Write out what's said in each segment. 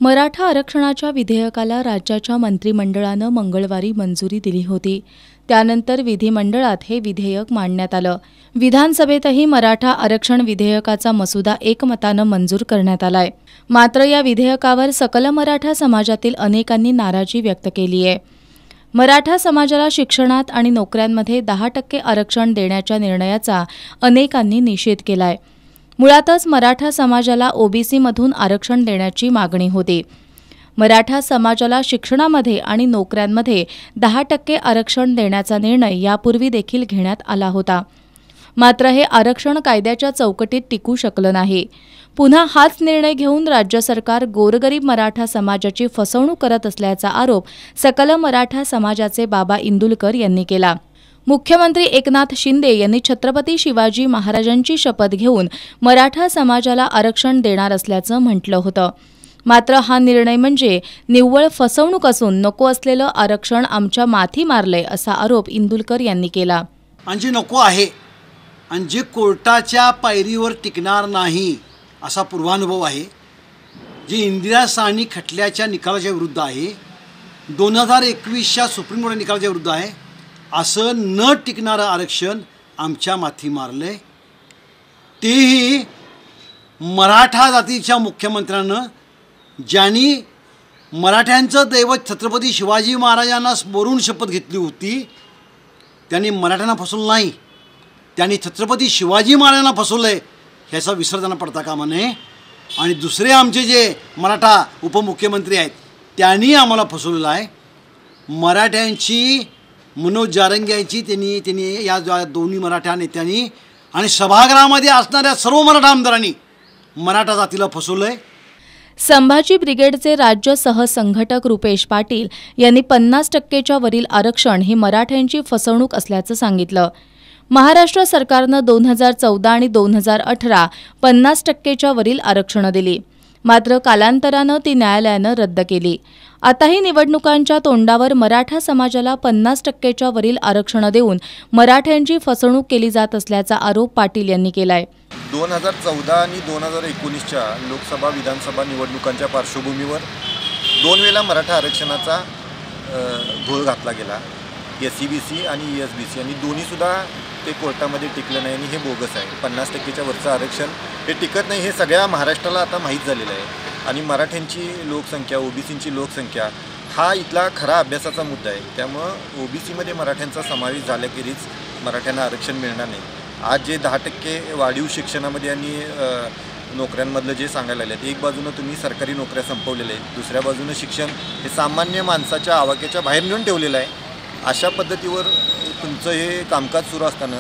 मराठा आरक्षणाच्या विधेयकाला राज्याच्या मंत्रिमंडळानं मंगळवारी मंजुरी दिली होती. त्यानंतर विधिमंडळात हे विधेयक मांडण्यात आलं. विधानसभेतही मराठा आरक्षण विधेयकाचा मसुदा एकमतानं मंजूर करण्यात आलाय. मात्र या विधेयकावर सकल मराठा समाजातील अनेकांनी नाराजी व्यक्त केली आहे. मराठा समाजाला शिक्षणात आणि नोकऱ्यांमध्ये 10% आरक्षण देण्याच्या निर्णयाचा अनेकांनी निषेध केलाय. मुळातच मराठा समाजाला ओबीसीमधून आरक्षण देण्याची मागणी होती. मराठा समाजाला शिक्षणामध्ये आणि नोकऱ्यांमध्ये 10% आरक्षण देण्याचा निर्णय यापूर्वी देखील घेण्यात आला होता. मात्र हे आरक्षण कायद्याच्या चौकटीत टिकू शकलं नाही. पुन्हा हाच निर्णय घेऊन राज्य सरकार गोरगरीब मराठा समाजाची फसवणूक करत असल्याचा आरोप सकल मराठा समाजाचे बाबा इंदुलकर यांनी केला. मुख्यमंत्री एकनाथ शिंदे यांनी छत्रपती शिवाजी महाराजांची शपथ घेऊन मराठा समाजाला आरक्षण देणार असल्याचं म्हटलं होतं. मात्र हा निर्णय म्हणजे निव्वळ फसवणूक असून नको असलेलं आरक्षण आमच्या माथी मारलंय असा आरोप इंदुलकर यांनी केला. आणि जे नको आहे आणि जे कोर्टाच्या पायरीवर टिकणार नाही असा पूर्वानुभव आहे, जे इंदिरा साहनी खटल्याच्या निकालाच्या विरुद्ध आहे, 2021च्या सुप्रीम कोर्टाच्या निकालाच्या विरुद्ध आहे, असं न टिकणारं आरक्षण आमच्या माथी मारलंय. तेही मराठा जातीच्या मुख्यमंत्र्यानं, ज्यांनी मराठ्यांचं दैवत छत्रपती शिवाजी महाराजांना स्मरून शपथ घेतली होती, त्यांनी मराठ्यांना फसवलं नाही, त्यांनी छत्रपती शिवाजी महाराजांना फसवलं आहे ह्याचा विसर त्यांना पडता कामा नये. आणि दुसरे आमचे जे मराठा उपमुख्यमंत्री आहेत त्यांनी आम्हाला फसवलेलं आहे. मराठ्यांची, मनोज जारंगे यांची त्यांनी या दोन्ही मराठा नेत्यांनी आणि सभागृहामध्ये असणाऱ्या सर्व मराठा आमदारांनी मराठा जातीला फसवलं आहे. संभाजी ब्रिगेडचे राज्य सहसंघटक रुपेश पाटील यांनी 50%च्या वरील आरक्षण ही मराठ्यांची फसवणूक असल्याचं सांगितलं. महाराष्ट्र सरकारनं 2014 आणि 2018 50%च्या वरील आरक्षणं दिली. मात्र कालांतरानं ती न्यायालयानं रद्द केली. आताही निवडणुकांच्या तोंडावर मराठा समाजाला 50%च्या वरील आरक्षणं देऊन मराठ्यांची फसवणूक केली जात असल्याचा आरोप पाटील यांनी केलाय. 2014 आणि 2019च्या लोकसभा विधानसभा निवडणुकांच्या पार्श्वभूमीवर 2 वेळा मराठा आरक्षणाचा घोळ घातला गेला. SCBC आणि ESBC आणि दोन्हीसुद्धा ते कोर्टामध्ये टिकलं नाही आणि हे बोगस आहे. 50%च्या वरचं आरक्षण हे टिकत नाही हे सगळ्या महाराष्ट्राला आता माहीत झालेलं आहे. आणि मराठ्यांची लोकसंख्या, ओबीसींची लोकसंख्या हा इथला खरा अभ्यासाचा मुद्दा आहे. त्यामुळं ओबीसीमध्ये मराठ्यांचा समावेश झाल्याखेरीज मराठ्यांना आरक्षण मिळणार नाही. आज जे 10% वाढीव शिक्षणामध्ये आणि नोकऱ्यांमधलं जे सांगायला आले, एक बाजूनं तुम्ही सरकारी नोकऱ्या संपवलेल्या आहेत, दुसऱ्या बाजूनं शिक्षण हे सामान्य माणसाच्या आवाक्याच्या बाहेर नेऊन ठेवलेलं आहे. अशा पद्धतीवर तुमचं हे कामकाज सुरू असताना,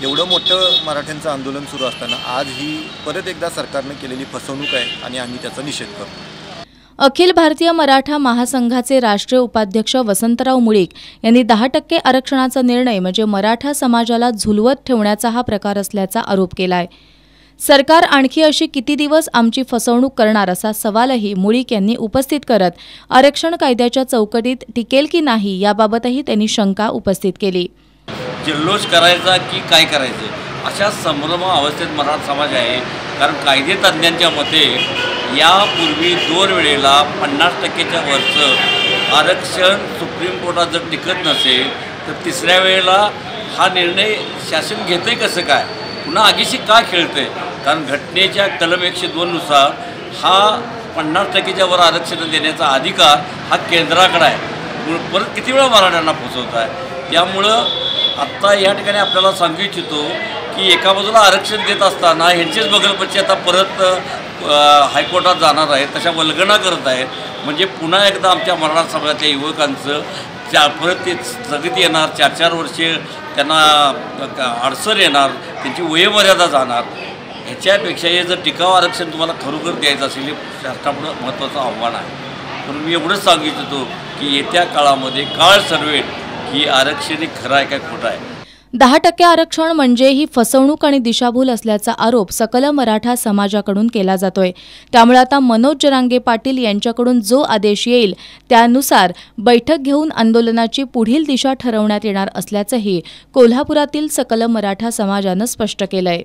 एवढं मोठं मराठ्यांचं आंदोलन सुरू असताना आज ही परत एकदा सरकारनं केलेली फसवणूक आहे आणि आम्ही त्याचा निषेध करतो. अखिल भारतीय मराठा महासंघाचे राष्ट्रीय उपाध्यक्ष वसंतराव मुळीक यांनी 10% आरक्षणाचा निर्णय म्हणजे मराठा समाजाला झुलवत ठेवण्याचा हा प्रकार असल्याचा आरोप केलाय. सरकार आणखी अशी किती दिवस आमची फसवणूक करणार असा सवालही मुळीक यांनी उपस्थित करत आरक्षण कायद्याच्या चौकटीत टिकेल की नाही याबाबतही त्यांनी शंका उपस्थित केली. जल्लोष करायचा की काय करायचं अशा संभ्रम अवस्थेत मराठा समाज आहे. कारण कायदे तज्ज्ञांच्या मते यापूर्वी 2 वेळेला 50%च्या वरचं आरक्षण सुप्रीम कोर्टात जर टिकत नसेल तर तिसऱ्या वेळेला हा निर्णय शासन घेतंय कसं काय, पुन्हा आगीशी का खेळतंय. कारण घटनेच्या कलम 102 नुसार हा 50%च्या वर आरक्षण देण्याचा अधिकार हा केंद्राकडे आहे. परत किती वेळा मराठ्यांना फसवत आहे. त्यामुळं आत्ता या ठिकाणी आपल्याला सांगू इच्छितो की एका बाजूला आरक्षण देत असताना ह्यांचेच बगलपच्चे आता परत हायकोर्टात जाणार आहेत, तशा वल्गना करत आहेत. म्हणजे पुन्हा एकदा आमच्या मराठा समाजाच्या युवकांचं परत ते स्थगिती येणार, 4-4 वर्षे त्यांना अडचण येणार, त्यांची वयोमर्यादा जाणार. ह्याच्यापेक्षा हे जर टिकाऊ आरक्षण तुम्हाला खरोखर द्यायचं असेल हे शासनापुढं महत्त्वाचं आव्हान आहे. म्हणून मी एवढंच सांगू इच्छितो की येत्या काळामध्ये काळ ठरवेल की आरक्षण हे खरं आहे काय खोटं आहे. 10% आरक्षण म्हणजे ही फसवणूक आणि दिशाभूल असल्याचा आरोप सकल मराठा समाजाकडून केला जातोय. त्यामुळे आता मनोज जरांगे पाटील यांच्याकडून जो आदेश येईल त्यानुसार बैठक घेऊन आंदोलनाची पुढील दिशा ठरवण्यात येणार असल्याचंही कोल्हापुरातील सकल मराठा समाजानं स्पष्ट केलंय.